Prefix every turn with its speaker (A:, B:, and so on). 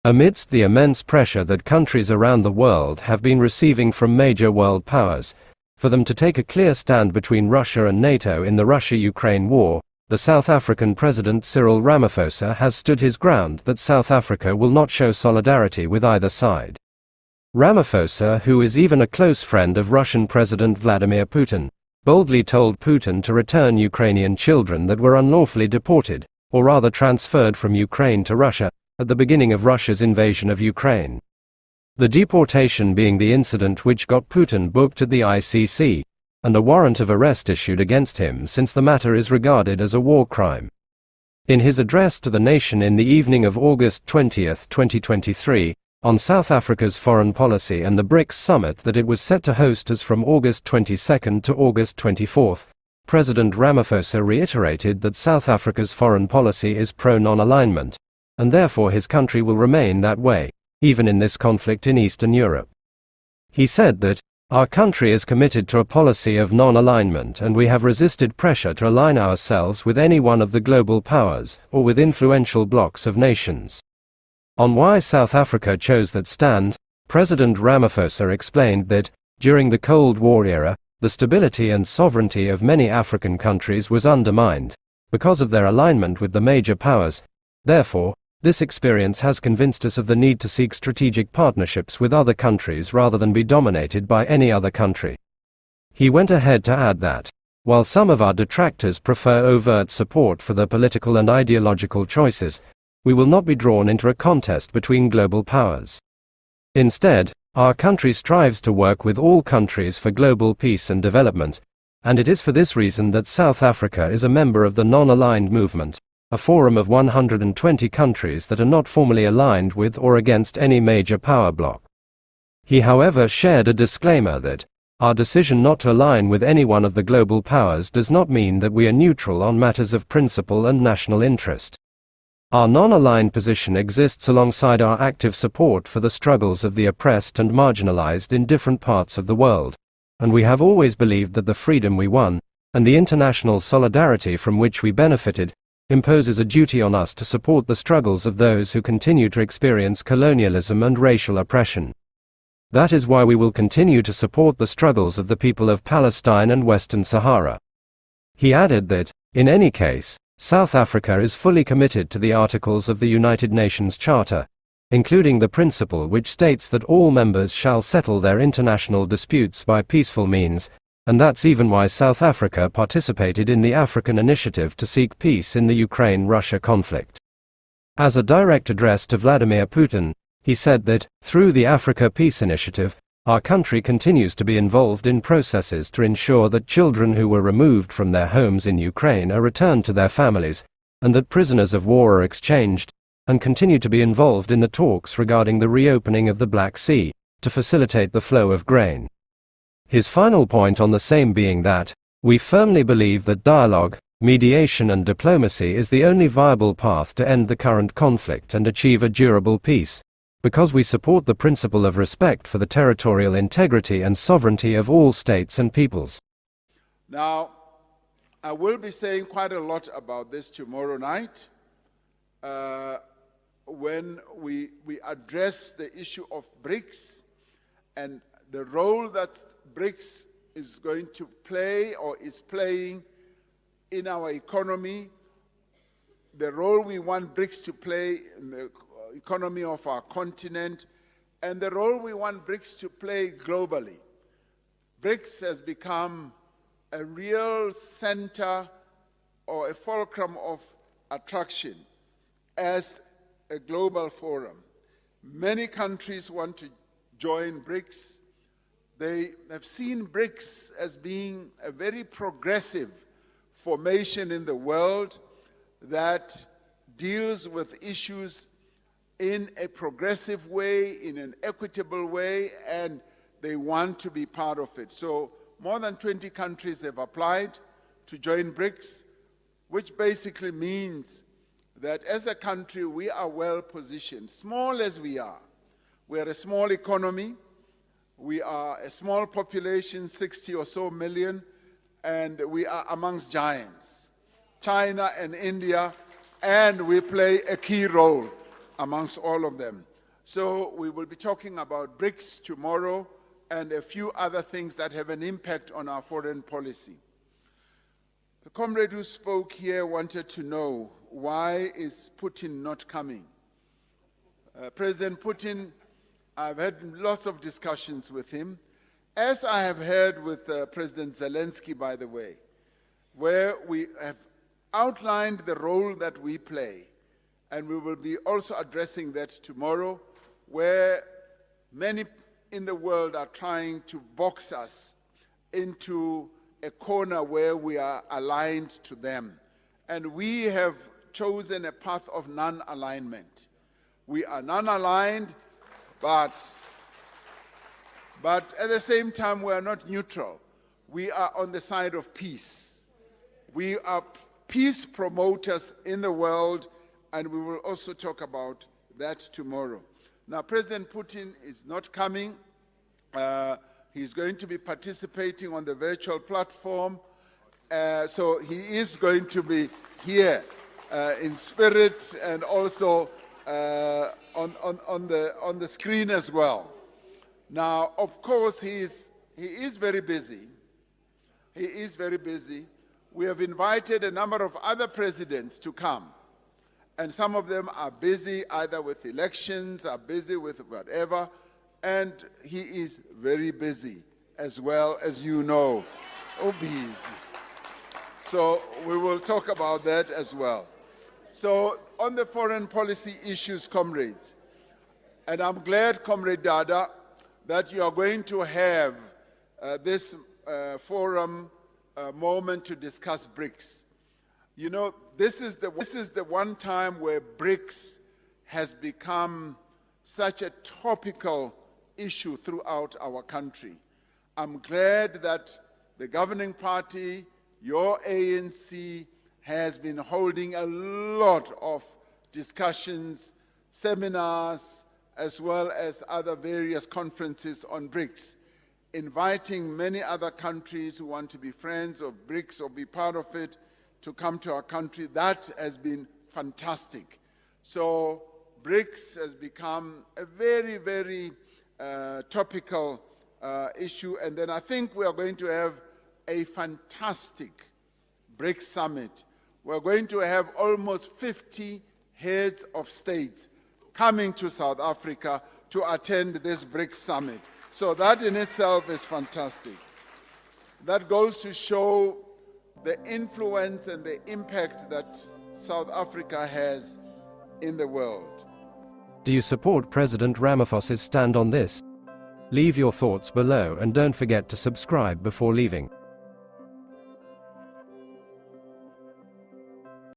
A: Amidst the immense pressure that countries around the world have been receiving from major world powers, for them to take a clear stand between Russia and NATO in the Russia-Ukraine war, the South African President Cyril Ramaphosa has stood his ground that South Africa will not show solidarity with either side. Ramaphosa, who is even a close friend of Russian President Vladimir Putin, boldly told Putin to return Ukrainian children that were unlawfully deported, or rather transferred from Ukraine to Russia, at the beginning of Russia's invasion of Ukraine. The deportation being the incident which got Putin booked at the ICC, and a warrant of arrest issued against him since the matter is regarded as a war crime. In his address to the nation in the evening of August 20, 2023, on South Africa's foreign policy and the BRICS summit that it was set to host as from August 22 to August 24, President Ramaphosa reiterated that South Africa's foreign policy is pro-non-alignment, and therefore his country will remain that way, even in this conflict in Eastern Europe. He said that, "Our country is committed to a policy of non-alignment and we have resisted pressure to align ourselves with any one of the global powers, or with influential blocs of nations." On why South Africa chose that stand, President Ramaphosa explained that, during the Cold War era, the stability and sovereignty of many African countries was undermined, because of their alignment with the major powers. Therefore, this experience has convinced us of the need to seek strategic partnerships with other countries rather than be dominated by any other country. He went ahead to add that, while some of our detractors prefer overt support for their political and ideological choices, we will not be drawn into a contest between global powers. Instead, our country strives to work with all countries for global peace and development, and it is for this reason that South Africa is a member of the Non-Aligned Movement, a forum of 120 countries that are not formally aligned with or against any major power bloc. He however shared a disclaimer that, our decision not to align with any one of the global powers does not mean that we are neutral on matters of principle and national interest. Our non-aligned position exists alongside our active support for the struggles of the oppressed and marginalized in different parts of the world, and we have always believed that the freedom we won, and the international solidarity from which we benefited, imposes a duty on us to support the struggles of those who continue to experience colonialism and racial oppression. That is why we will continue to support the struggles of the people of Palestine and Western Sahara. He added that, in any case, South Africa is fully committed to the Articles of the United Nations Charter, including the principle which states that all members shall settle their international disputes by peaceful means, and that's even why South Africa participated in the African Initiative to seek peace in the Ukraine-Russia conflict. As a direct address to Vladimir Putin, he said that, through the Africa Peace Initiative, our country continues to be involved in processes to ensure that children who were removed from their homes in Ukraine are returned to their families, and that prisoners of war are exchanged, and continue to be involved in the talks regarding the reopening of the Black Sea, to facilitate the flow of grain. His final point on the same being that, we firmly believe that dialogue, mediation and diplomacy is the only viable path to end the current conflict and achieve a durable peace, because we support the principle of respect for the territorial integrity and sovereignty of all states and peoples.
B: Now, I will be saying quite a lot about this tomorrow night, when we address the issue of BRICS and the role that BRICS is going to play or is playing in our economy, the role we want BRICS to play in the economy of our continent, and the role we want BRICS to play globally. BRICS has become a real center or a fulcrum of attraction as a global forum. Many countries want to join BRICS. They have seen BRICS as being a very progressive formation in the world that deals with issues in a progressive way, in an equitable way, and they want to be part of it. So more than 20 countries have applied to join BRICS, which basically means that as a country we are well positioned, small as we are. We are a small economy. We are a small population, 60 or so million, and we are amongst giants, China and India, and we play a key role amongst all of them. So we will be talking about BRICS tomorrow and a few other things that have an impact on our foreign policy. The comrade who spoke here wanted to know, why is Putin not coming? President Putin, I've had lots of discussions with him, as I have had with President Zelensky, by the way, where we have outlined the role that we play, and we will be also addressing that tomorrow, where many in the world are trying to box us into a corner where we are aligned to them. And we have chosen a path of non-alignment. We are non-aligned, but at the same time, we are not neutral. We are on the side of peace. We are peace promoters in the world, and we will also talk about that tomorrow. Now, President Putin is not coming. He's going to be participating on the virtual platform. So he is going to be here in spirit and also on the screen as well. Now, of course, he is very busy. He is very busy. We have invited a number of other presidents to come. And some of them are busy either with elections, are busy with whatever. And he is very busy as well, as you know. Obese. So we will talk about that as well. So on the foreign policy issues, comrades, and I'm glad, Comrade Dada, that you are going to have this forum moment to discuss BRICS. You know, this is the one time where BRICS has become such a topical issue throughout our country. I'm glad that the governing party, your ANC, has been holding a lot of discussions, seminars, as well as other various conferences on BRICS, inviting many other countries who want to be friends of BRICS or be part of it to come to our country. That has been fantastic. So BRICS has become a very, very topical issue. And then I think we are going to have a fantastic BRICS summit. We're going to have almost 50 heads of states coming to South Africa to attend this BRICS summit. So that in itself is fantastic. That goes to show the influence and the impact that South Africa has in the world.
A: Do you support President Ramaphosa's stand on this? Leave your thoughts below and don't forget to subscribe before leaving.